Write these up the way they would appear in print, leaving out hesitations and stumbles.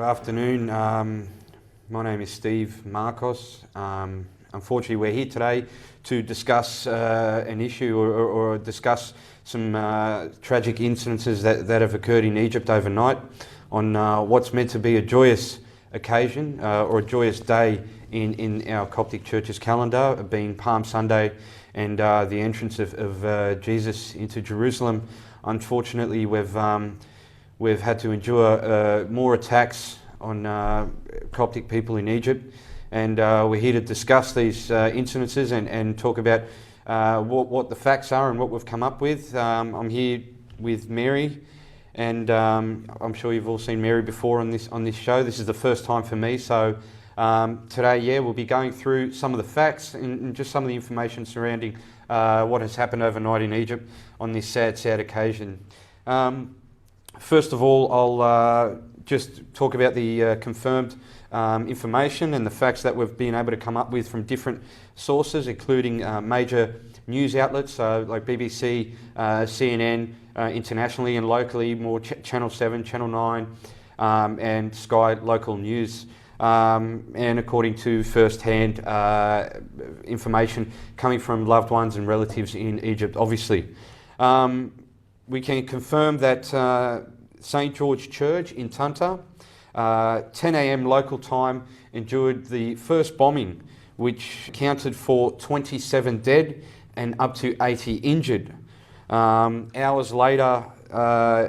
afternoon. My name is Steve Marcos. Unfortunately, we're here today to discuss an issue or discuss some tragic incidences that have occurred in Egypt overnight on what's meant to be a joyous occasion or a joyous day in our Coptic Church's calendar, being Palm Sunday and the entrance of Jesus into Jerusalem. Unfortunately, we've had to endure more attacks on Coptic people in Egypt, and we're here to discuss these incidences and talk about what the facts are and what we've come up with. I'm here with Mary, and I'm sure you've all seen Mary before on this show. This is the first time for me, so today, we'll be going through some of the facts and just some of the information surrounding what has happened overnight in Egypt on this sad occasion. First of all, I'll just talk about the confirmed information and the facts that we've been able to come up with from different sources, including major news outlets like BBC, CNN, internationally and locally, more Channel 7, Channel 9, and Sky Local News. And according to first-hand information coming from loved ones and relatives in Egypt, obviously. We can confirm that St. George Church in Tanta, 10 a.m. local time, endured the first bombing, which accounted for 27 dead and up to 80 injured. Hours later,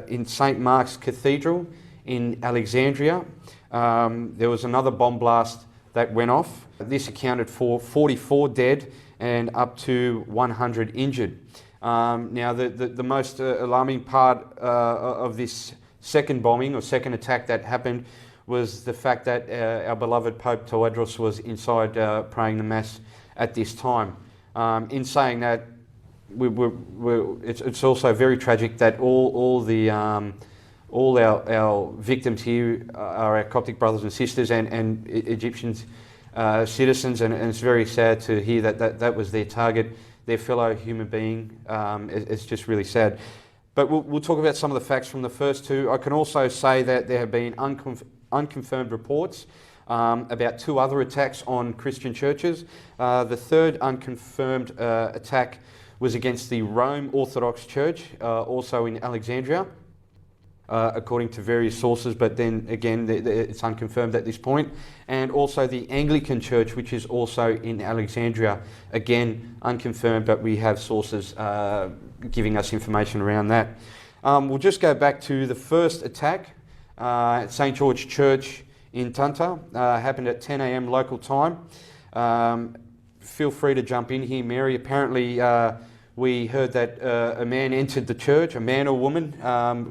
in St. Mark's Cathedral in Alexandria, there was another bomb blast that went off. This accounted for 44 dead and up to 100 injured. Now, the most alarming part of this second bombing or second attack that happened was the fact that our beloved Pope Tewodros was inside praying the Mass at this time. In saying that, it's also very tragic that all our victims here are our Coptic brothers and sisters and Egyptian citizens, and it's very sad to hear that was their target, their fellow human being. It's just really sad. But we'll talk about some of the facts from the first two. I can also say that there have been unconfirmed reports about two other attacks on Christian churches. The third unconfirmed attack was against the Rome Orthodox Church, also in Alexandria, according to various sources, but then again it's unconfirmed at this point. And also the Anglican Church, which is also in Alexandria, again unconfirmed, but we have sources giving us information around that. We'll just go back to the first attack at St. George Church in Tanta. Happened at 10 a.m. local time. Feel free to jump in here, Mary. Apparently we heard that a man entered the church, a man or woman,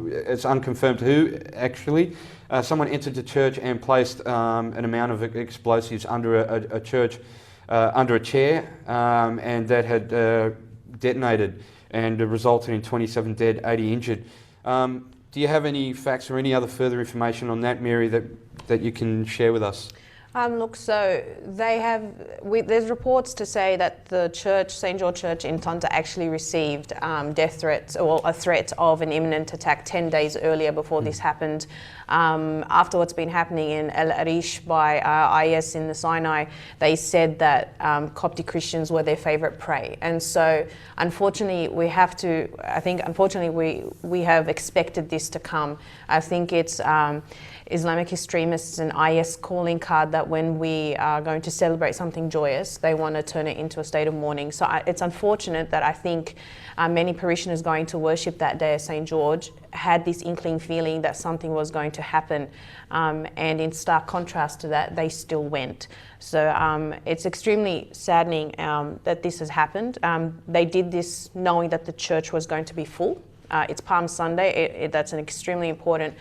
it's unconfirmed who actually. Someone entered the church and placed an amount of explosives under a church, under a chair, and that had detonated and resulted in 27 dead, 80 injured. Do you have any facts or any other further information on that, Mary, that you can share with us? Look, so there's reports to say that the church, St. George Church in Tanta, actually received death threats or a threat of an imminent attack 10 days earlier before this happened. After what's been happening in El Arish by AUS in the Sinai, they said that Coptic Christians were their favorite prey. And so unfortunately we have expected this to come. I think it's Islamic extremists and IS calling card that when we are going to celebrate something joyous, they want to turn it into a state of mourning. So it's unfortunate that I think many parishioners going to worship that day at St. George had this inkling feeling that something was going to happen. And in stark contrast to that, they still went. So it's extremely saddening that this has happened. They did this knowing that the church was going to be full. It's Palm Sunday. That's an extremely important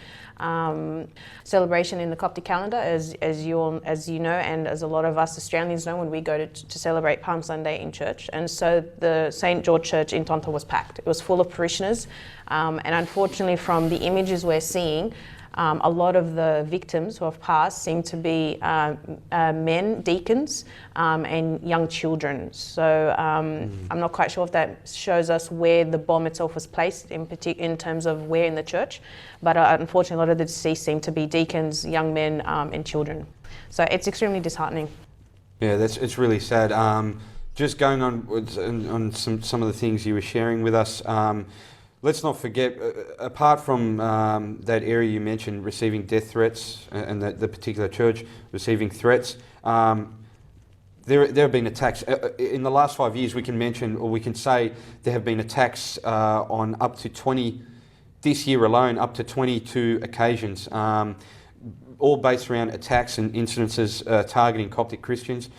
celebration in the Coptic calendar, as you know, and as a lot of us Australians know, when we go to celebrate Palm Sunday in church. And so the St. George Church in Tanta was packed. It was full of parishioners, and unfortunately from the images we're seeing, a lot of the victims who have passed seem to be men, deacons, and young children. So I'm not quite sure if that shows us where the bomb itself was placed in terms of where in the church, but unfortunately a lot of the deceased seem to be deacons, young men, and children. So it's extremely disheartening. Yeah, it's really sad. Just going on some of the things you were sharing with us, let's not forget, apart from that area you mentioned, receiving death threats, and the particular church receiving threats, there have been attacks. In the last 5 years, we can mention, or we can say, there have been attacks on up to 20, this year alone, up to 22 occasions, all based around attacks and incidences targeting Coptic Christians.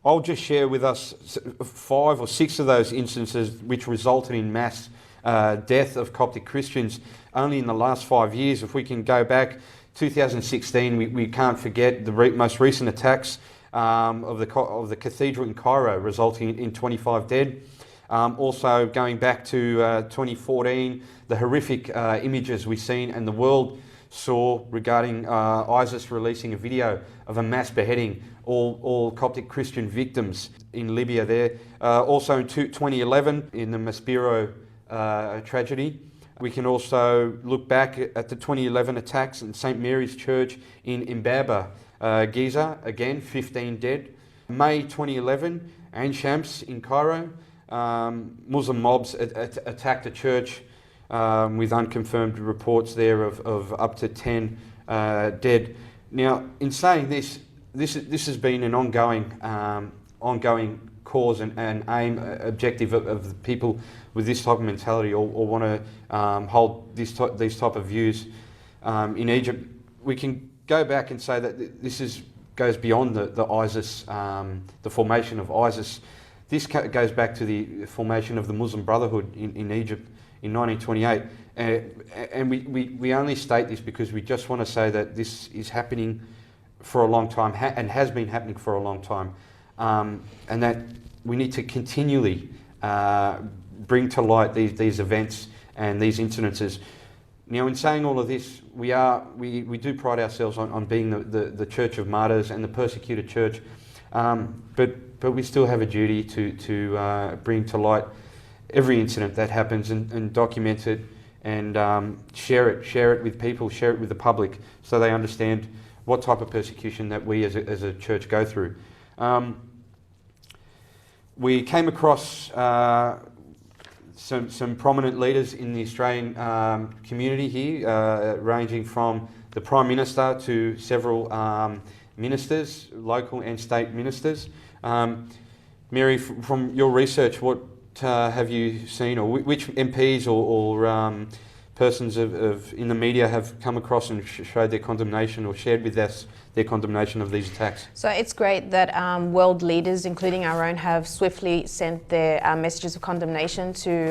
I'll just share with us 5 or 6 of those instances which resulted in mass death of Coptic Christians only in the last 5 years. If we can go back, 2016, we can't forget the most recent attacks of the Cathedral in Cairo, resulting in 25 dead. Also going back to 2014, the horrific images we've seen and the world saw regarding ISIS releasing a video of a mass beheading all Coptic Christian victims in Libya there. Also in 2011 in the Maspero tragedy. We can also look back at the 2011 attacks in St Mary's Church in Imbaba, Giza, again 15 dead. May 2011, Ain Shams in Cairo, Muslim mobs attacked a church with unconfirmed reports there of up to 10 dead. Now, in saying this has been an ongoing cause and aim, objective of the people with this type of mentality, or want to hold these type of views in Egypt. We can go back and say that this goes beyond the ISIS, the formation of ISIS. This goes back to the formation of the Muslim Brotherhood in Egypt in 1928. And we only state this because we just want to say that this is happening for a long time and has been happening for a long time. And that we need to continually bring to light these events and these incidences. Now, in saying all of this, we do pride ourselves on being the Church of Martyrs and the persecuted church, but we still have a duty to bring to light every incident that happens and document it and share it with people, share it with the public, so they understand what type of persecution that we as a church go through. We came across some prominent leaders in the Australian community here, ranging from the Prime Minister to several ministers, local and state ministers. Mary, from your research, what have you seen, or which MPs or persons in the media have come across and showed their condemnation or shared with us their condemnation of these attacks? So it's great that world leaders, including our own, have swiftly sent their messages of condemnation to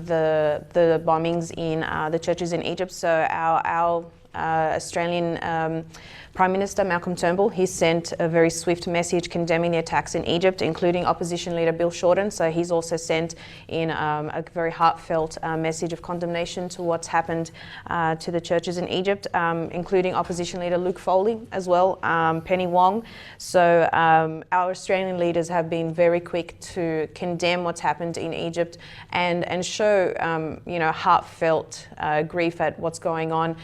the bombings in the churches in Egypt. So our Australian Prime Minister Malcolm Turnbull, he sent a very swift message condemning the attacks in Egypt, including opposition leader Bill Shorten. So he's also sent in a very heartfelt message of condemnation to what's happened to the churches in Egypt, including opposition leader Luke Foley as well, Penny Wong. So our Australian leaders have been very quick to condemn what's happened in Egypt and show heartfelt grief at what's going on.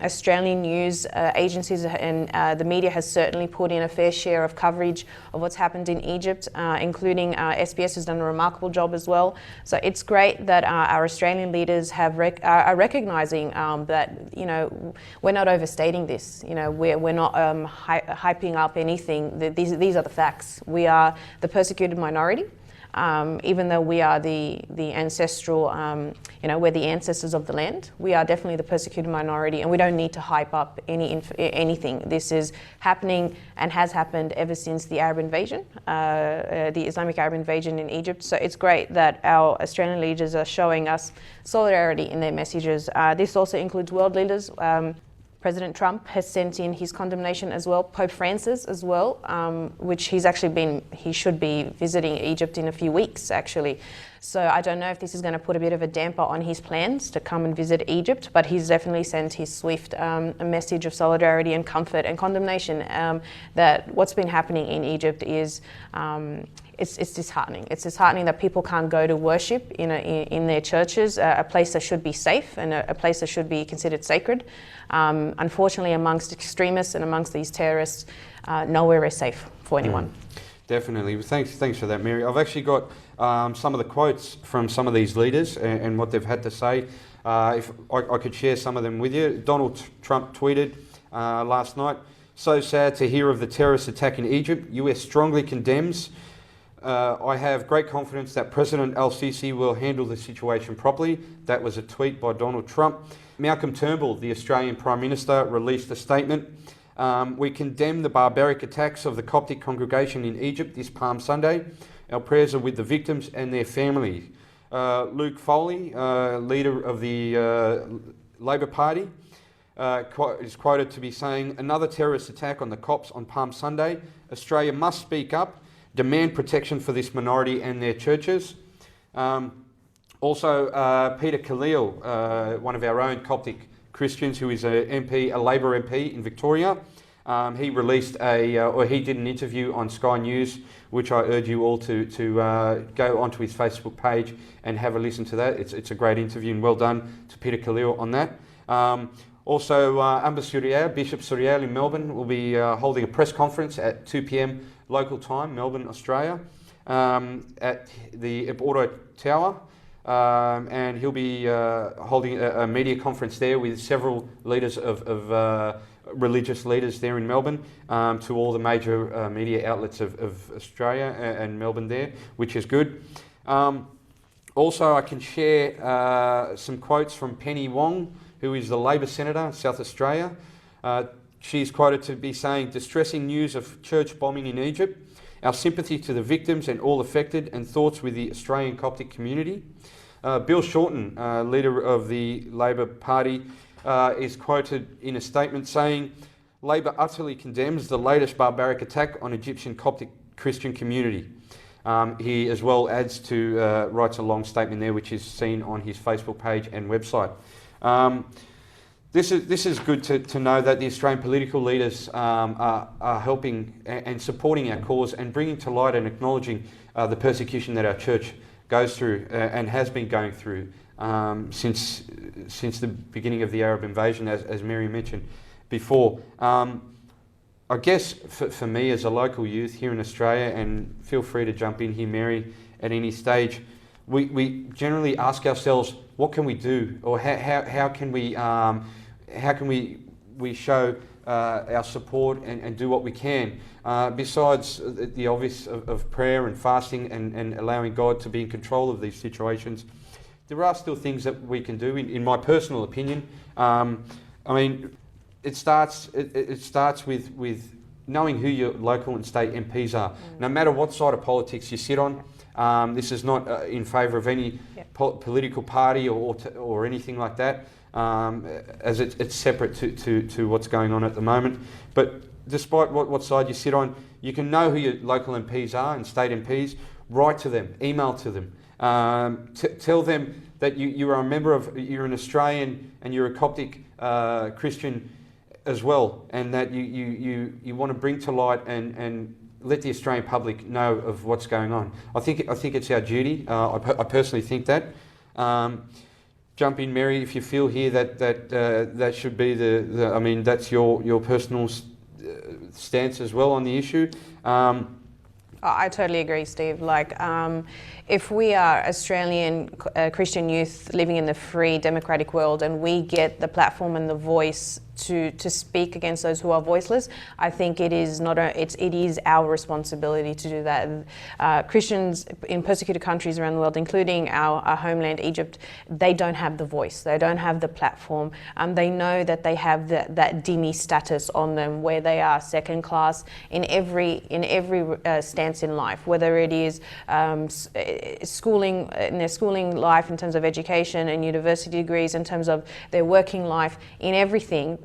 Australian news agencies and the media has certainly put in a fair share of coverage of what's happened in Egypt, including SBS has done a remarkable job as well. So it's great that our Australian leaders are recognising that we're not overstating this. We're not hyping up anything. These are the facts. We are the persecuted minority. Even though we are the ancestral, we're the ancestors of the land, we are definitely the persecuted minority, and we don't need to hype up anything. This is happening and has happened ever since the Arab invasion, the Islamic Arab invasion in Egypt. So it's great that our Australian leaders are showing us solidarity in their messages. This also includes world leaders. President Trump has sent in his condemnation as well, Pope Francis as well, which he should be visiting Egypt in a few weeks actually. So I don't know if this is going to put a bit of a damper on his plans to come and visit Egypt, but he's definitely sent his swift a message of solidarity and comfort and condemnation that what's been happening in Egypt is it's disheartening. It's disheartening that people can't go to worship in their churches, a place that should be safe and a place that should be considered sacred. Unfortunately, amongst extremists and amongst these terrorists, nowhere is safe for anyone. Definitely. Thanks for that, Mary. I've actually got some of the quotes from some of these leaders and what they've had to say. If I could share some of them with you. Donald Trump tweeted last night, "So sad to hear of the terrorist attack in Egypt. US strongly condemns. I have great confidence that President Al-Sisi will handle the situation properly." That was a tweet by Donald Trump. Malcolm Turnbull, the Australian Prime Minister, released a statement. "We condemn the barbaric attacks of the Coptic congregation in Egypt this Palm Sunday. Our prayers are with the victims and their families." Luke Foley, leader of the Labor Party, is quoted to be saying, "Another terrorist attack on the Copts on Palm Sunday. Australia must speak up, demand protection for this minority and their churches." Also, Peter Khalil, one of our own Coptic Christians, who is a Labor MP in Victoria, he released he did an interview on Sky News, which I urge you all to go onto his Facebook page and have a listen to that. It's a great interview, and well done to Peter Khalil on that. Also, Amba Suriel, Bishop Suriel in Melbourne, will be holding a press conference at 2 p.m. local time, Melbourne, Australia, at the Auto Tower. And he'll be holding a media conference there with several leaders of religious leaders there in Melbourne, to all the major media outlets of Australia and Melbourne there, which is good. Also, I can share some quotes from Penny Wong, who is the Labor Senator in South Australia. She's quoted to be saying, "Distressing news of church bombing in Egypt. Our sympathy to the victims and all affected, and thoughts with the Australian Coptic community." Bill Shorten, leader of the Labor Party, is quoted in a statement saying, "Labor utterly condemns the latest barbaric attack on Egyptian Coptic Christian community." He as well writes a long statement there, which is seen on his Facebook page and website. This is good to know that the Australian political leaders are helping and supporting our cause and bringing to light and acknowledging the persecution that our church goes through and has been going through since the beginning of the Arab invasion, as Mary mentioned before. I guess for me as a local youth here in Australia, and feel free to jump in here, Mary, at any stage, we generally ask ourselves, what can we do, or how can we show our support and do what we can, besides the obvious of prayer and fasting and allowing God to be in control of these situations. There are still things that we can do, in my personal opinion. I mean, it starts with knowing who your local and state MPs are. No matter what side of politics you sit on. This is not in favour of any political party or anything like that, as it's separate to what's going on at the moment. But despite what side you sit on, you can know who your local MPs are and state MPs. Write to them, email to them, tell them that you're an Australian and you're a Coptic Christian as well, and that you want to bring to light and let the Australian public know of what's going on. I think it's our duty. I personally think that. Jump in, Mary, if you feel here that should be I mean, that's your personal stance as well on the issue. I totally agree, Steve. If we are Australian Christian youth living in the free democratic world and we get the platform and the voice to speak against those who are voiceless, I think it is our responsibility to do that. Christians in persecuted countries around the world, including our homeland Egypt, they don't have the voice, they don't have the platform. They know that they have that dhimmi status on them, where they are second class in every stance in life, whether it is schooling, in their schooling life in terms of education and university degrees, in terms of their working life, in everything.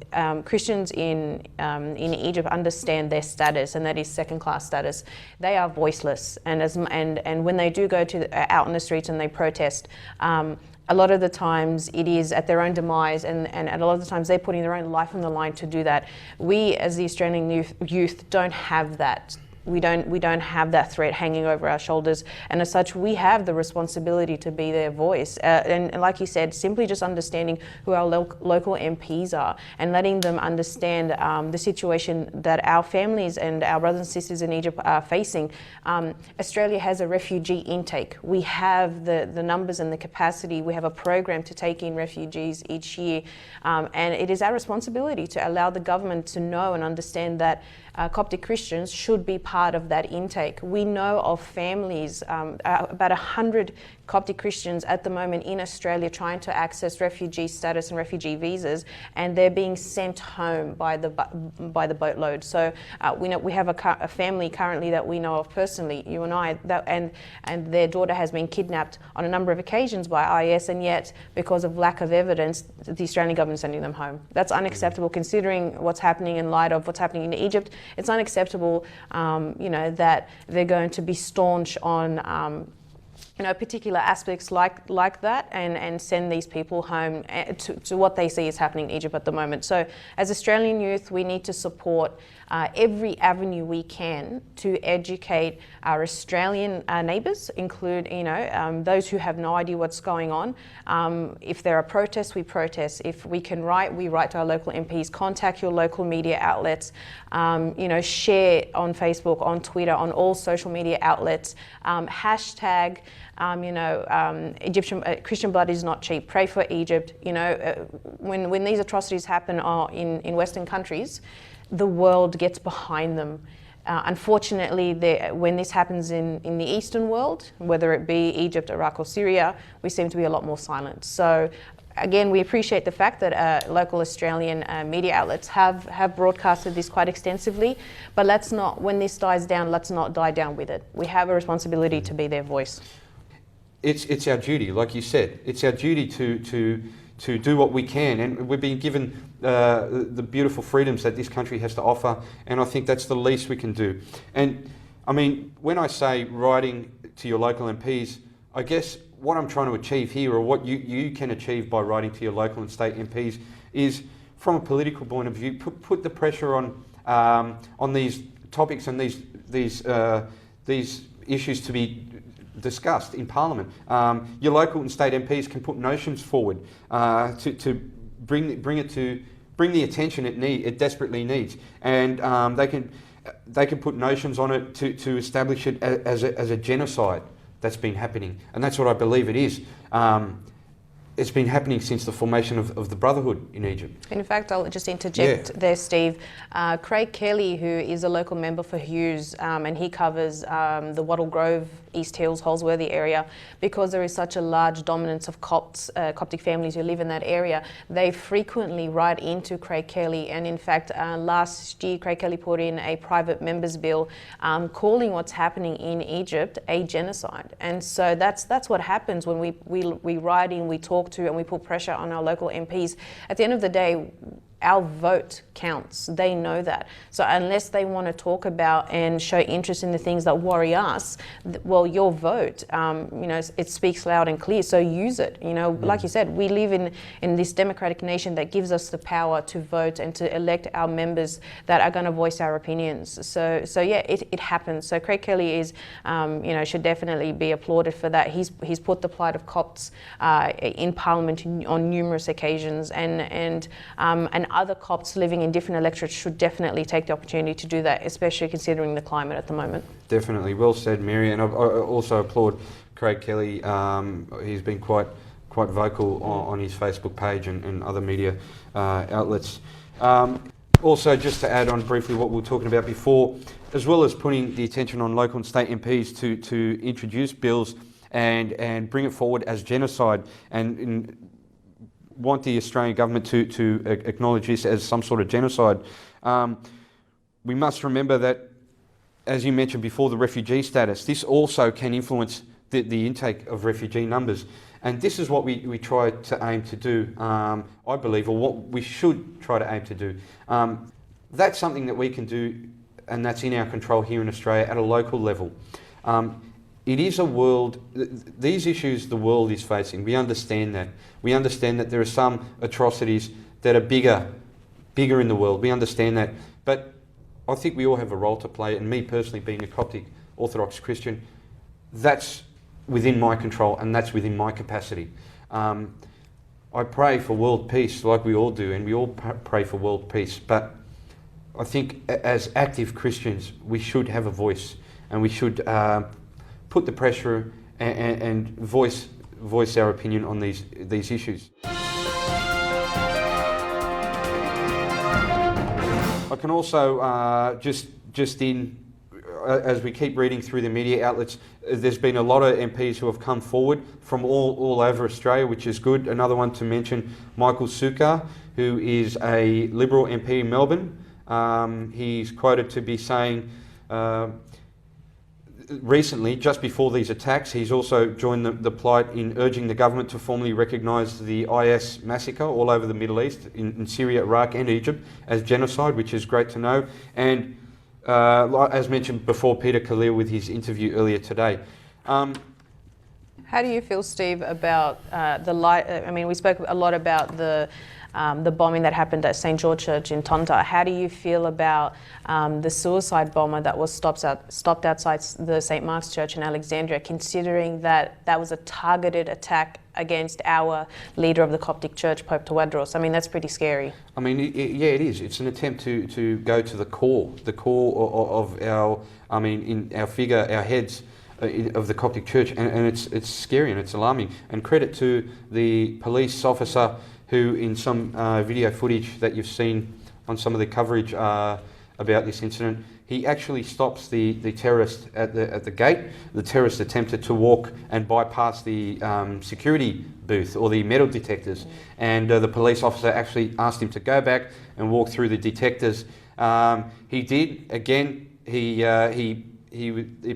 Christians in Egypt understand their status, and that is second-class status. They are voiceless, and when they do go out in the streets and they protest, a lot of the times it is at their own demise, and a lot of the times they're putting their own life on the line to do that. We, as the Australian youth, don't have that. We don't have that threat hanging over our shoulders, and as such, we have the responsibility to be their voice. And like you said, simply just understanding who our local MPs are and letting them understand the situation that our families and our brothers and sisters in Egypt are facing. Australia has a refugee intake. We have the numbers and the capacity. We have a program to take in refugees each year, and it is our responsibility to allow the government to know and understand that Coptic Christians should be part of that intake. We know of families, about 100 Coptic Christians at the moment in Australia trying to access refugee status and refugee visas, and they're being sent home by the boatload. So we have a family currently that we know of personally, you and I, and their daughter has been kidnapped on a number of occasions by IS, and yet because of lack of evidence, the Australian government is sending them home. That's unacceptable considering what's happening in light of what's happening in Egypt. It's unacceptable, that they're going to be staunch on particular aspects like that, and send these people home to what they see is happening in Egypt at the moment. So as Australian youth, we need to support every avenue we can to educate our Australian neighbours, include those who have no idea what's going on. If there are protests, we protest. If we can write, we write to our local MPs. Contact your local media outlets. Share on Facebook, on Twitter, on all social media outlets. Hashtag Egyptian Christian blood is not cheap. Pray for Egypt. When these atrocities happen in Western countries, the world gets behind them. Unfortunately, when this happens in the Eastern world, whether it be Egypt, Iraq or Syria, we seem to be a lot more silent. So again, we appreciate the fact that local Australian media outlets have broadcasted this quite extensively, but when this dies down, let's not die down with it. We have a responsibility to be their voice. It's our duty, like you said. It's our duty to do what we can, and we've been given the beautiful freedoms that this country has to offer, and I think that's the least we can do. And I mean, when I say writing to your local MPs, I guess what I'm trying to achieve here, or what you can achieve by writing to your local and state MPs, is from a political point of view, put the pressure on these topics and these issues to be discussed in Parliament. Your local and state MPs can put notions forward to bring the attention it desperately needs, and they can put notions on it to establish it as a genocide that's been happening, and that's what I believe it is. It's been happening since the formation of the Brotherhood in Egypt. In fact, I'll just interject there, Steve. Craig Kelly, who is a local member for Hughes, and he covers the Wattle Grove, East Hills, Holsworthy area, because there is such a large dominance of Coptic families who live in that area, they frequently write into Craig Kelly, and in fact, last year Craig Kelly put in a private members bill calling what's happening in Egypt a genocide. And so that's what happens when we write in, we talk to, and we put pressure on our local MPs. At the end of the day, our vote counts. They know that. So unless they want to talk about and show interest in the things that worry us, well, your vote, it speaks loud and clear. So use it. Like you said, we live in this democratic nation that gives us the power to vote and to elect our members that are going to voice our opinions. So yeah, it happens. So Craig Kelly is, should definitely be applauded for that. He's put the plight of Copts in Parliament on numerous occasions, and other Copts living in different electorates should definitely take the opportunity to do that, especially considering the climate at the moment. Definitely, well said, Mary. And I also applaud Craig Kelly. He's been quite vocal on his Facebook page and other media outlets. Also, just to add on briefly what we were talking about before, as well as putting the attention on local and state MPs to introduce bills and bring it forward as genocide, and want the Australian government to acknowledge this as some sort of genocide. We must remember that, as you mentioned before, the refugee status, this also can influence the intake of refugee numbers. And this is what we try to aim to do, I believe, or what we should try to aim to do. That's something that we can do, and that's in our control here in Australia at a local level. It is a world, these issues the world is facing, we understand that. We understand that there are some atrocities that are bigger in the world, we understand that. But I think we all have a role to play, and me personally being a Coptic Orthodox Christian, that's within my control and that's within my capacity. I pray for world peace like we all do, and we all pray for world peace, but I think as active Christians we should have a voice, and we should put the pressure and voice our opinion on these issues. I can also as we keep reading through the media outlets, there's been a lot of MPs who have come forward from all over Australia, which is good. Another one to mention, Michael Sukkar, who is a Liberal MP in Melbourne. He's quoted to be saying recently, just before these attacks, he's also joined the plight in urging the government to formally recognise the IS massacre all over the Middle East, in Syria, Iraq and Egypt, as genocide, which is great to know. And as mentioned before, Peter Khalil with his interview earlier today. How do you feel, Steve, about we spoke a lot about the bombing that happened at St. George Church in Tanta. How do you feel about the suicide bomber that was stopped outside the St. Mark's Church in Alexandria, considering that that was a targeted attack against our leader of the Coptic Church, Pope Tawadros? I mean, that's pretty scary. I mean, yeah, it is. It's an attempt to go to the core of our, in our figure, our heads of the Coptic Church, and it's scary and it's alarming. And credit to the police officer who, in some video footage that you've seen on some of the coverage about this incident, he actually stops the terrorist at the gate. The terrorist attempted to walk and bypass the security booth or the metal detectors, and the police officer actually asked him to go back and walk through the detectors. He did. Again, he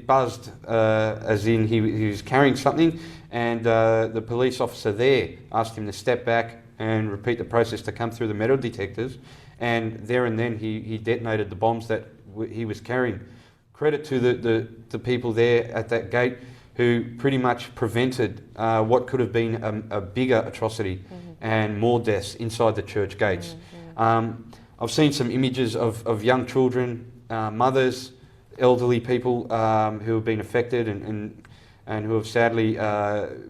buzzed, as in he was carrying something, and the police officer there asked him to step back and repeat the process to come through the metal detectors, and there and then he detonated the bombs that he was carrying. Credit to the people there at that gate who pretty much prevented what could have been a bigger atrocity and more deaths inside the church gates. I've seen some images of young children, mothers, elderly people who have been affected and who have sadly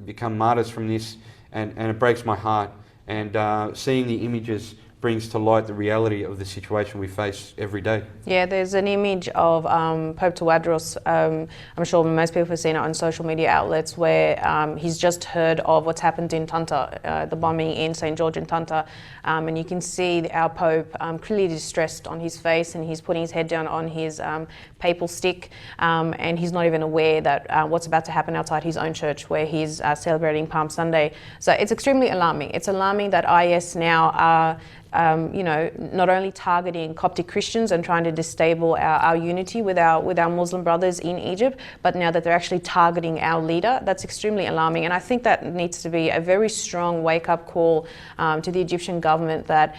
become martyrs from this, and it breaks my heart. And seeing the images brings to light the reality of the situation we face every day. Yeah, there's an image of Pope Tawadros. I'm sure most people have seen it on social media outlets, where he's just heard of what's happened in Tanta, the bombing in St. George in Tanta, and you can see our Pope clearly distressed on his face, and he's putting his head down on his papal stick, and he's not even aware that what's about to happen outside his own church, where he's celebrating Palm Sunday. So it's extremely alarming. It's alarming that IS now are not only targeting Coptic Christians and trying to destabilize our unity with our Muslim brothers in Egypt, but now that they're actually targeting our leader. That's extremely alarming, and I think that needs to be a very strong wake-up call to the Egyptian government, that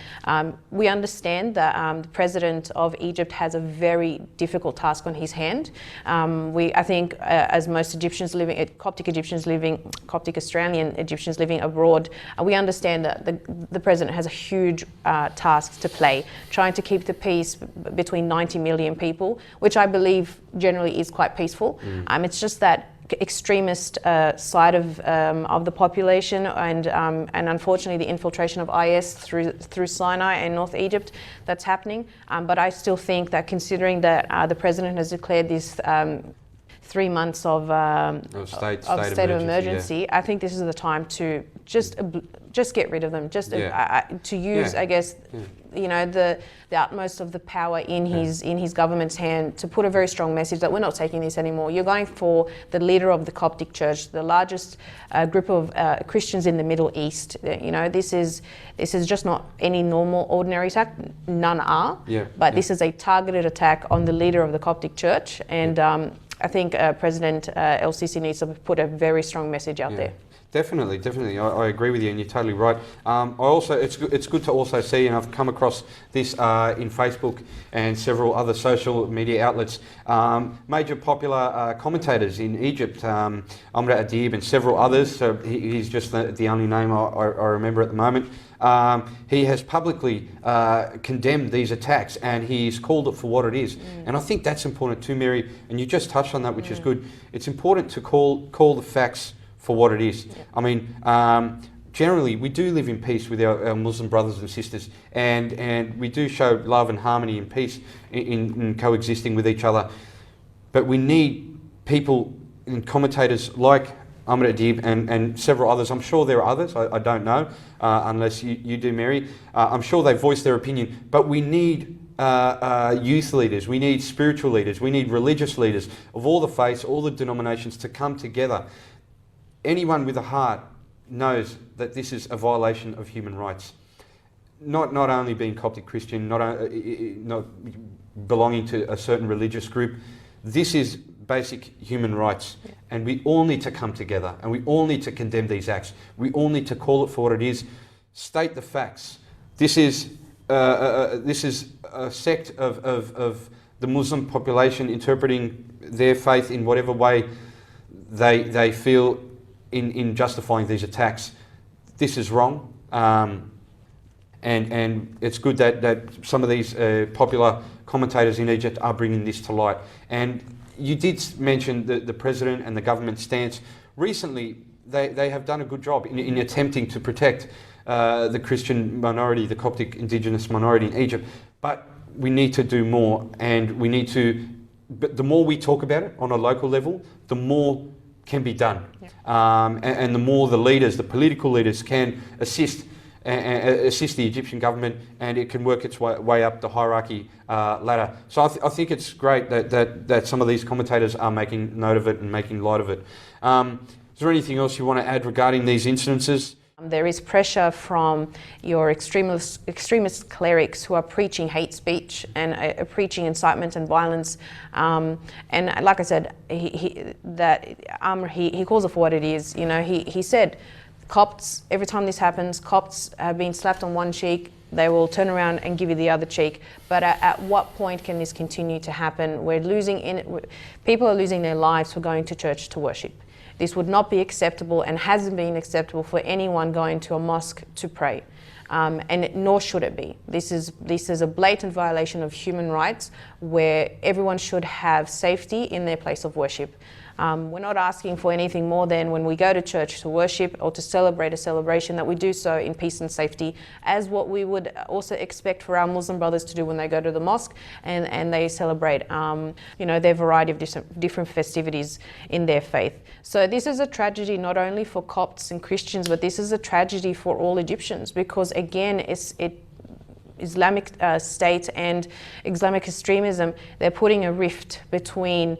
we understand that the president of Egypt has a very difficult task on his hand. I think as most Egyptians living, Coptic Australian Egyptians living abroad, we understand that the president has a huge tasks to play, trying to keep the peace between 90 million people, which I believe generally is quite peaceful. It's just that extremist side of the population, and unfortunately the infiltration of IS through Sinai and North Egypt that's happening. But I still think that, considering that the president has declared this 3 months of state of emergency, I think this is the time to just get rid of them, to use, I guess, the utmost of the power in his government's hand, to put a very strong message that we're not taking this anymore. You're going for the leader of the Coptic Church, the largest group of Christians in the Middle East. This is just not any normal, ordinary attack. None are, this is a targeted attack on the leader of the Coptic Church, and I think President El Sisi needs to put a very strong message out there. Definitely, definitely. I agree with you, and you're totally right. It's good to also see, and I've come across this in Facebook and several other social media outlets. Major popular commentators in Egypt, Amr Adib and several others. So he's just the only name I remember at the moment. He has publicly condemned these attacks, and he's called it for what it is. And I think that's important too, Mary. And you just touched on that, which is good. It's important to call the facts for what it is. Yeah. I mean, generally, we do live in peace with our Muslim brothers and sisters, and we do show love and harmony and peace in coexisting with each other. But we need people and commentators like Amr Adib and several others. I'm sure there are others, I don't know, unless you do, Mary. I'm sure they voice their opinion, but we need youth leaders, we need spiritual leaders, we need religious leaders of all the faiths, all the denominations to come together. Anyone with a heart knows that this is a violation of human rights. Not only being Coptic Christian, not belonging to a certain religious group. This is basic human rights, and we all need to come together, and we all need to condemn these acts. We all need to call it for what it is. State the facts. This is a sect of the Muslim population interpreting their faith in whatever way they feel in justifying these attacks. This is wrong, and it's good that some of these popular commentators in Egypt are bringing this to light. And you did mention the president and the government stance. Recently, they have done a good job in attempting to protect the Christian minority, the Coptic indigenous minority in Egypt. But we need to do more, and we need to. But the more we talk about it on a local level, the more can be done, and the more the leaders, the political leaders, can assist the Egyptian government, and it can work its way up the hierarchy ladder. So I think it's great that some of these commentators are making note of it and making light of it. Is there anything else you want to add regarding these incidences? There is pressure from your extremist clerics who are preaching hate speech and preaching incitement and violence. And like I said, he calls it for what it is. You know, he said, Copts, every time this happens, Copts have been slapped on one cheek, they will turn around and give you the other cheek. But at what point can this continue to happen? People are losing their lives for going to church to worship. This would not be acceptable and hasn't been acceptable for anyone going to a mosque to pray, nor should it be. This is a blatant violation of human rights, where everyone should have safety in their place of worship. We're not asking for anything more than when we go to church to worship or to celebrate a celebration, that we do so in peace and safety, as what we would also expect for our Muslim brothers to do when they go to the mosque and they celebrate their variety of different festivities in their faith. So this is a tragedy not only for Copts and Christians, but this is a tragedy for all Egyptians, because again, Islamic State and Islamic extremism, they're putting a rift between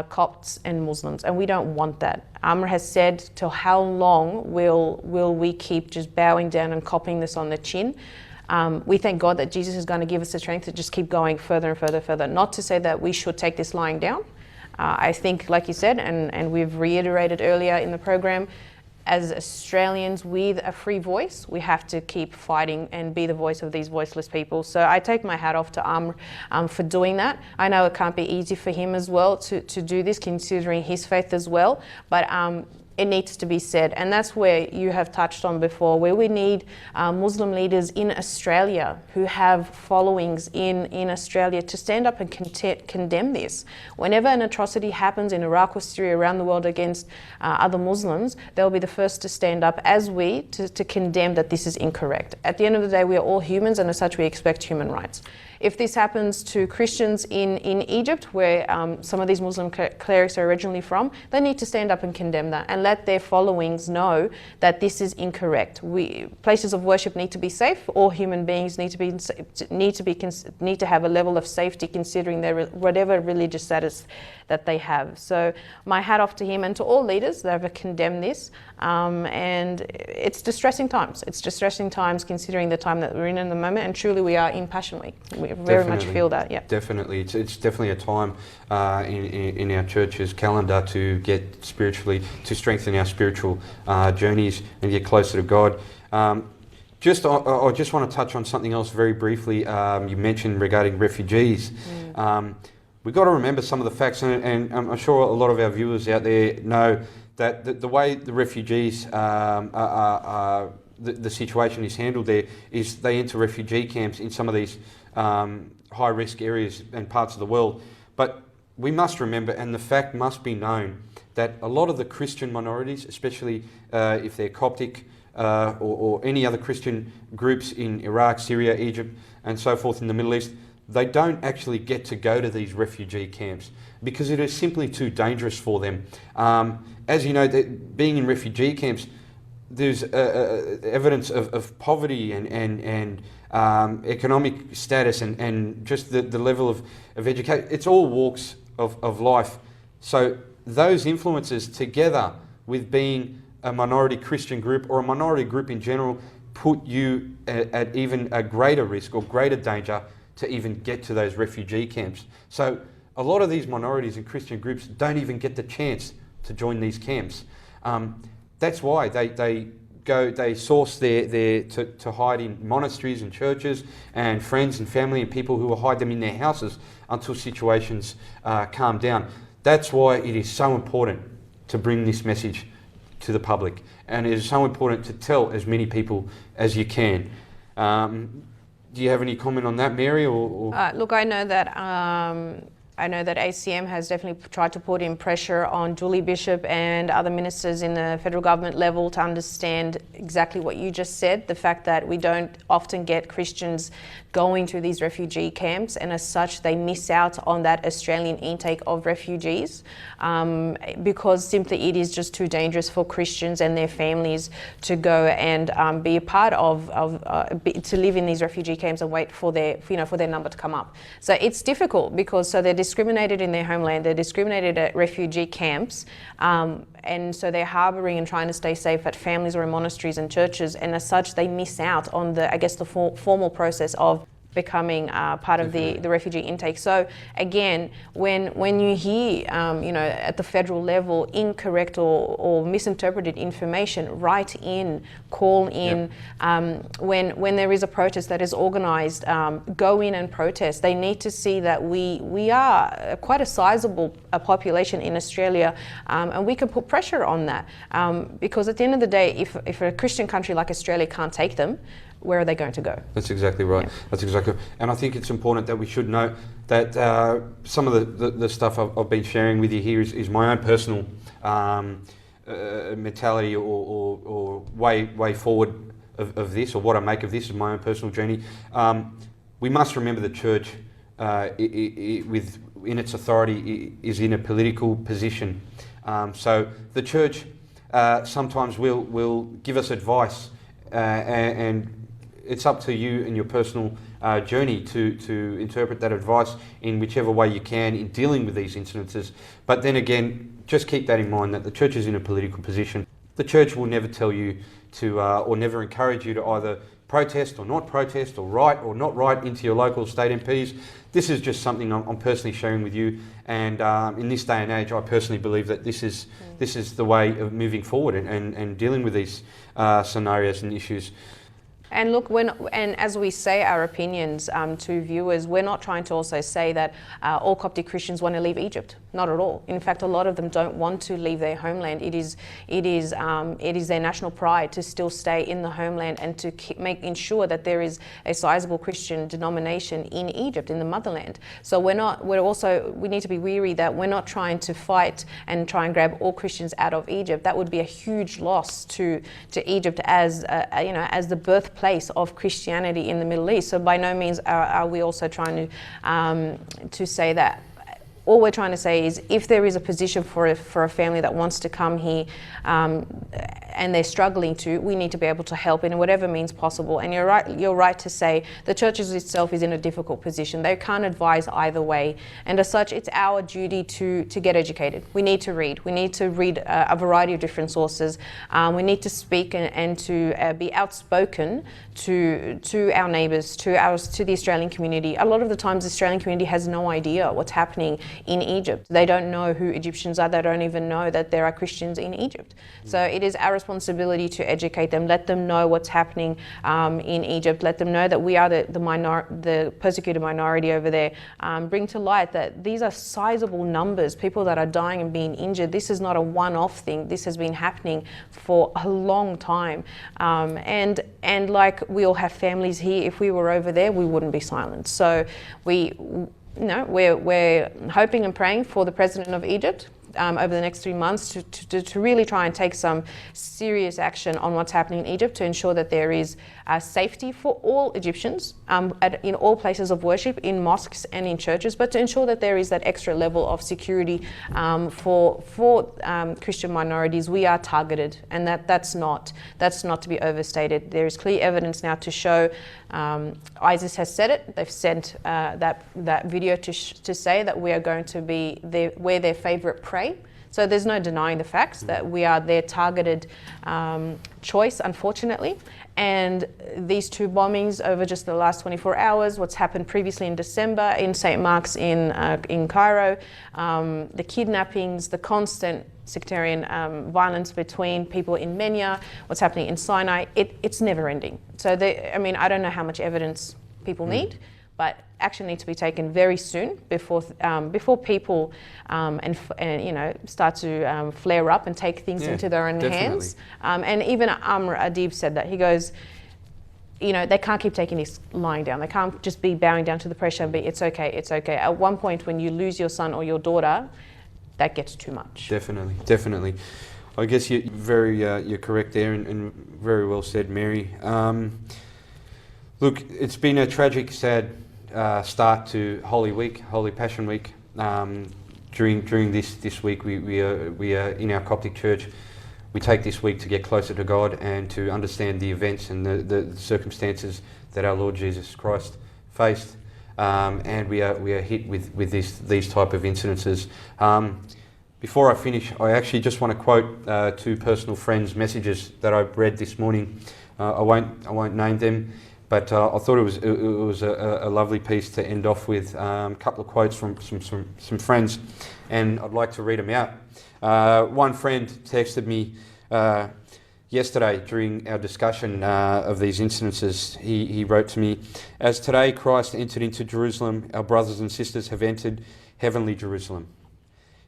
Copts and Muslims, and we don't want that. Amr has said, till how long will we keep just bowing down and copying this on the chin? We thank God that Jesus is going to give us the strength to just keep going further and further and further. Not to say that we should take this lying down. I think, like you said, and we've reiterated earlier in the program, as Australians with a free voice, we have to keep fighting and be the voice of these voiceless people. So I take my hat off to Amr for doing that. I know it can't be easy for him as well to do this, considering his faith as well, but it needs to be said. And that's where you have touched on before, where we need Muslim leaders in Australia who have followings in Australia to stand up and condemn this. Whenever an atrocity happens in Iraq or Syria, around the world, against other Muslims, they'll be the first to stand up as to condemn that this is incorrect. At the end of the day, we are all humans, and as such we expect human rights. If this happens to Christians in Egypt, where some of these Muslim clerics are originally from, they need to stand up and condemn that and let their followings know that this is incorrect. Places of worship need to be safe. All human beings need to have a level of safety, considering their whatever religious status that they have. So my hat off to him and to all leaders that have condemned this. And it's distressing times. It's distressing times considering the time that we're in the moment, and truly we are in Passion Week. We very much feel that, yeah. Definitely. It's definitely a time in our church's calendar to get spiritually, to strengthen strengthen our spiritual journeys and get closer to God. I just want to touch on something else very briefly. You mentioned regarding refugees. We've got to remember some of the facts, and I'm sure a lot of our viewers out there know that the way the refugees the situation is handled there is they enter refugee camps in some of these high-risk areas and parts of the world. But we must remember, and the fact must be known, that a lot of the Christian minorities, especially if they're Coptic or any other Christian groups in Iraq, Syria, Egypt, and so forth in the Middle East, they don't actually get to go to these refugee camps because it is simply too dangerous for them. As you know, being in refugee camps, there's evidence of poverty and economic status and just the level of education. It's all walks of life. So those influences, together with being a minority Christian group or a minority group in general, put you at even a greater risk or greater danger to even get to those refugee camps. So a lot of these minorities and Christian groups don't even get the chance to join these camps. That's why they source to hide in monasteries and churches and friends and family and people who will hide them in their houses until situations calm down. That's why it is so important to bring this message to the public, and it is so important to tell as many people as you can. Do you have any comment on that, Mary? Look, I know that ACM has definitely tried to put in pressure on Julie Bishop and other ministers in the federal government level to understand exactly what you just said, the fact that we don't often get Christians going to these refugee camps, and as such they miss out on that Australian intake of refugees because simply it is just too dangerous for Christians and their families to go and be a part of to live in these refugee camps and wait for their number to come up. So it's difficult because they're discriminated in their homeland, they're discriminated at refugee camps, and so they're harbouring and trying to stay safe at families or in monasteries and churches, and as such they miss out on the formal process of becoming part of the refugee intake. So again, when you hear at the federal level incorrect or misinterpreted information, write in, call in. When there is a protest that is organised, go in and protest. They need to see that we are quite a sizable population in Australia, and we can put pressure on that because at the end of the day, if a Christian country like Australia can't take them, where are they going to go? That's exactly right. Yeah. That's exactly, and I think it's important that we should note that some of the stuff I've been sharing with you here is my own personal mentality or way forward of this, or what I make of this is my own personal journey. We must remember the church, in its authority, is in a political position. So the church sometimes will give us advice, and it's up to you and your personal journey to interpret that advice in whichever way you can in dealing with these incidences. But then again, just keep that in mind, that the church is in a political position. The church will never tell you to, or never encourage you to either protest or not protest, or write or not write into your local state MPs. This is just something I'm personally sharing with you, and in this day and age, I personally believe that this is the way of moving forward and dealing with these scenarios and issues. And look, and as we say our opinions to viewers, we're not trying to also say that all Coptic Christians want to leave Egypt. Not at all. In fact, a lot of them don't want to leave their homeland. It is their national pride to still stay in the homeland and to ensure that there is a sizable Christian denomination in Egypt, in the motherland. So we need to be wary that we're not trying to fight and try and grab all Christians out of Egypt. That would be a huge loss to Egypt as the birthplace of Christianity in the Middle East. So by no means are we also trying to say that. All we're trying to say is, if there is a position for a family that wants to come here and they're struggling to, we need to be able to help in whatever means possible. And you're right to say the church itself is in a difficult position. They can't advise either way, and as such, it's our duty to get educated. We need to read. We need to read a variety of different sources. We need to speak and to be outspoken to our neighbours, to the Australian community. A lot of the times, the Australian community has no idea what's happening in Egypt. They don't know who Egyptians are. They don't even know that there are Christians in Egypt. So it is our responsibility to educate them, let them know what's happening in Egypt, let them know that we are the persecuted minority over there. Bring to light that these are sizable numbers, people that are dying and being injured. This is not a one-off thing. This has been happening for a long time. And like we all have families here. If we were over there, we wouldn't be silent. So we're hoping and praying for the president of Egypt over the next 3 months to really try and take some serious action on what's happening in Egypt to ensure that there is safety for all Egyptians in all places of worship, in mosques and in churches, but to ensure that there is that extra level of security for Christian minorities. We are targeted, and that's not to be overstated. There is clear evidence now to show. ISIS has said it. They've sent that video to say that we are going to be we're their favorite prey. So there's no denying the facts that we are their targeted choice, unfortunately. And these two bombings over just the last 24 hours, what's happened previously in December in St. Mark's in Cairo, the kidnappings, the constant sectarian violence between people in Menya, what's happening in Sinai, it's never ending. So I don't know how much evidence people need, but action needs to be taken very soon before people start to flare up and take things into their own hands. And even Amr Adib said that. He goes, they can't keep taking this lying down. They can't just be bowing down to the pressure and be, it's okay. At one point, when you lose your son or your daughter, that gets too much. Definitely. I guess you're correct there, and very well said, Mary. Look, it's been a tragic, sad start to Holy Passion Week. During this week, we are in our Coptic church. We take this week to get closer to God and to understand the events and the circumstances that our Lord Jesus Christ faced. And we are hit with these type of incidences. Before I finish, I actually just want to quote two personal friends' messages that I read this morning. I won't name them, but I thought it was a lovely piece to end off with. A couple of quotes from some friends, and I'd like to read them out. One friend texted me yesterday during our discussion of these incidences. He wrote to me, "As today Christ entered into Jerusalem, our brothers and sisters have entered heavenly Jerusalem.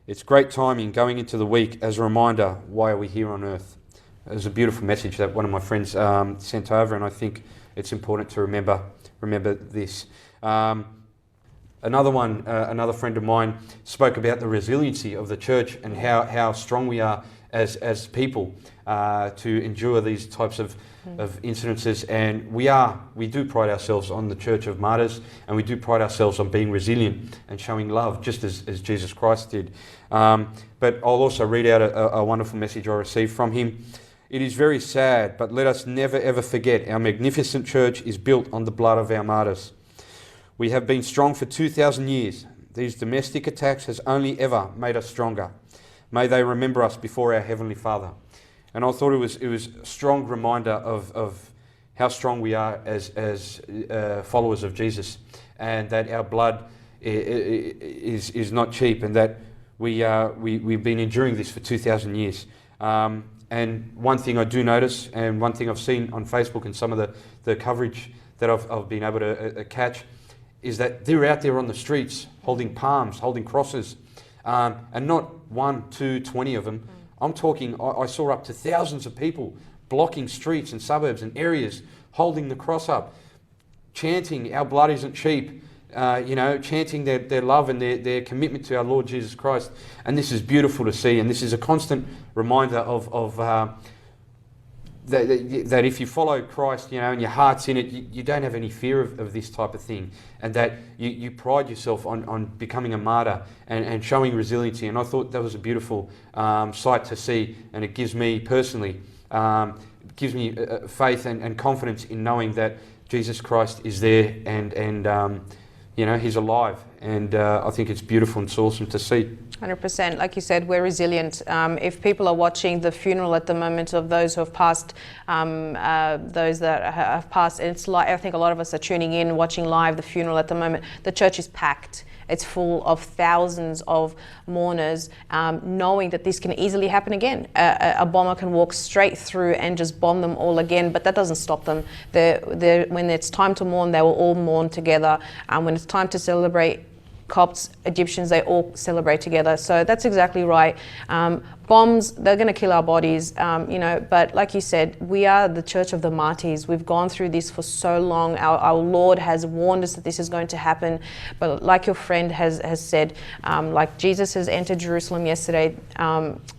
It's great timing going into the week as a reminder, why are we here on earth?" It was a beautiful message that one of my friends sent over, and I think it's important to remember this. Another friend of mine spoke about the resiliency of the church and how strong we are as people to endure these types of incidences. And we do pride ourselves on the Church of Martyrs, and we do pride ourselves on being resilient and showing love, just as Jesus Christ did. But I'll also read out a wonderful message I received from him. "It is very sad, but let us never ever forget our magnificent church is built on the blood of our martyrs. We have been strong for 2,000 years. These domestic attacks has only ever made us stronger. May they remember us before our Heavenly Father." And I thought it was a strong reminder of how strong we are as followers of Jesus, and that our blood is not cheap, and that we've been enduring this for 2,000 years. And one thing I do notice, and one thing I've seen on Facebook and some of the coverage that I've been able to catch, is that they're out there on the streets holding palms, holding crosses, and not 1, 2, 20 of them. I'm talking, I saw up to thousands of people blocking streets and suburbs and areas, holding the cross up, chanting, "Our blood isn't cheap," chanting their love and their commitment to our Lord Jesus Christ. And this is beautiful to see, and this is a constant reminder of that if you follow Christ, and your heart's in it, you don't have any fear of this type of thing, and that you pride yourself on becoming a martyr and showing resiliency. And I thought that was a beautiful sight to see, and it gives me personally, faith and confidence in knowing that Jesus Christ is there, and He's alive, and I think it's beautiful and it's awesome to see. 100%. Like you said, we're resilient. If people are watching the funeral at the moment of those who have passed, those that have passed, it's like, I think a lot of us are tuning in, watching live the funeral at the moment. The church is packed. It's full of thousands of mourners, knowing that this can easily happen again. A bomber can walk straight through and just bomb them all again, but that doesn't stop them. When it's time to mourn, they will all mourn together. When it's time to celebrate, Copts, Egyptians, they all celebrate together. So that's exactly right. Bombs, they're going to kill our bodies, but like you said, we are the church of the martyrs. We've gone through this for so long. Our Lord has warned us that this is going to happen. But like your friend has said, like Jesus has entered Jerusalem yesterday,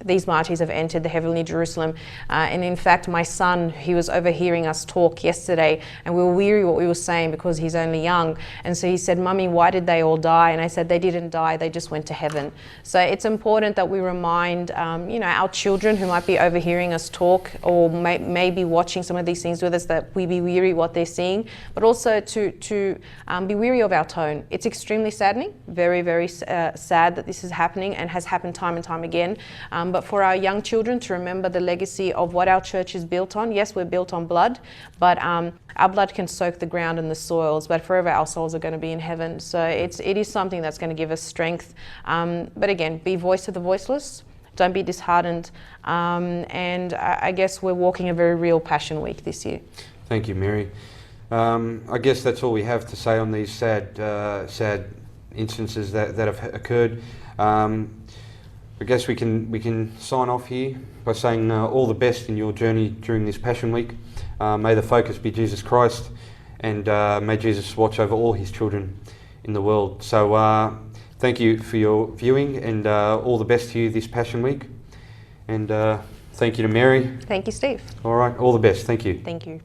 these martyrs have entered the heavenly Jerusalem. And in fact, my son, he was overhearing us talk yesterday, and we were weary what we were saying because he's only young. And so he said, "Mummy, why did they all die?" And I said, "They didn't die, they just went to heaven." So it's important that we remind our children who might be overhearing us talk or may be watching some of these things with us, that we be weary what they're seeing, but also to be weary of our tone. It's extremely saddening, very, very sad that this is happening and has happened time and time again. But for our young children to remember the legacy of what our church is built on. Yes, we're built on blood, but our blood can soak the ground and the soils, but forever our souls are going to be in heaven. So it is something that's going to give us strength. But again, be voice to the voiceless. Don't be disheartened. And I guess we're walking a very real Passion Week this year. Thank you, Mary. I guess that's all we have to say on these sad instances that have occurred. I guess we can sign off here by saying all the best in your journey during this Passion Week. May the focus be Jesus Christ, and may Jesus watch over all his children in the world. So thank you for your viewing, and all the best to you this Passion Week. And thank you to Mary. Thank you, Steve. All right, all the best. Thank you. Thank you.